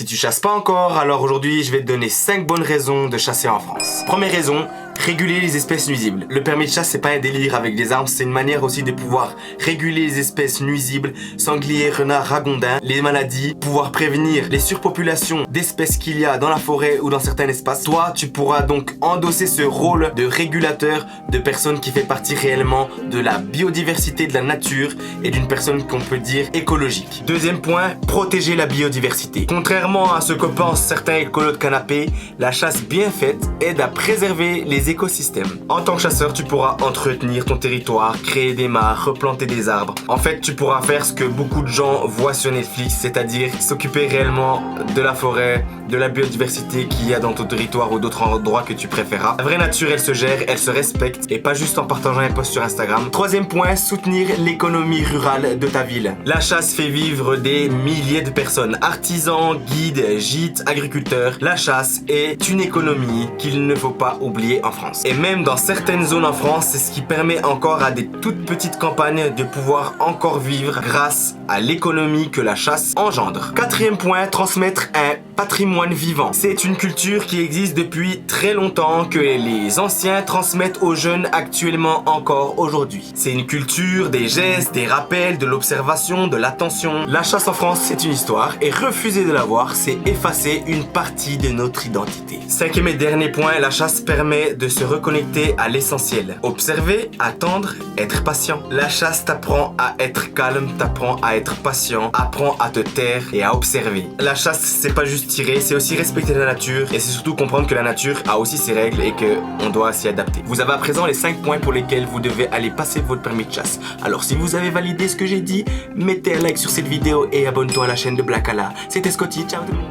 Si tu chasses pas encore, alors aujourd'hui je vais te donner 5 bonnes raisons de chasser en France. Première raison, réguler les espèces nuisibles. Le permis de chasse c'est pas un délire avec des armes, c'est une manière aussi de pouvoir réguler les espèces nuisibles, sangliers, renards, ragondins, les maladies, pouvoir prévenir les surpopulations d'espèces qu'il y a dans la forêt ou dans certains espaces. Toi, tu pourras donc endosser ce rôle de régulateur de personne qui fait partie réellement de la biodiversité de la nature et d'une personne qu'on peut dire écologique. Deuxième point, protéger la biodiversité. Contrairement à ce que pensent certains écolos de canapé, la chasse bien faite aide à préserver les écosystèmes. En tant que chasseur, tu pourras entretenir ton territoire, créer des mares, replanter des arbres. En fait, tu pourras faire ce que beaucoup de gens voient sur Netflix, c'est-à-dire s'occuper réellement de la forêt, de la biodiversité qu'il y a dans ton territoire ou d'autres endroits que tu préféreras. La vraie nature, elle se gère, elle se respecte et pas juste en partageant un post sur Instagram. Troisième point, soutenir l'économie rurale de ta ville. La chasse fait vivre des milliers de personnes, artisans, guides, gîtes, agriculteurs. La chasse est une économie qu'il ne faut pas oublier en France. Et même dans certaines zones en France, c'est ce qui permet encore à des toutes petites campagnes de pouvoir encore vivre grâce à l'économie que la chasse engendre. Quatrième point, transmettre un patrimoine vivant. C'est une culture qui existe depuis très longtemps que les anciens transmettent aux jeunes actuellement encore aujourd'hui. C'est une culture des gestes, des rappels, de l'observation, de l'attention. La chasse en France, c'est une histoire et refuser de la voir, c'est effacer une partie de notre identité. Cinquième et dernier point, la chasse permet de se reconnecter à l'essentiel. Observer, attendre, être patient. La chasse t'apprend à être calme, t'apprend à être patient, apprend à te taire et à observer. La chasse, c'est pas juste tirer, c'est aussi respecter la nature et c'est surtout comprendre que la nature a aussi ses règles et qu'on doit s'y adapter. Vous avez à présent les 5 points pour lesquels vous devez aller passer votre permis de chasse. Alors si vous avez validé ce que j'ai dit, mettez un like sur cette vidéo et abonne-toi à la chaîne de Black Allah. C'était Scotty, ciao tout le monde.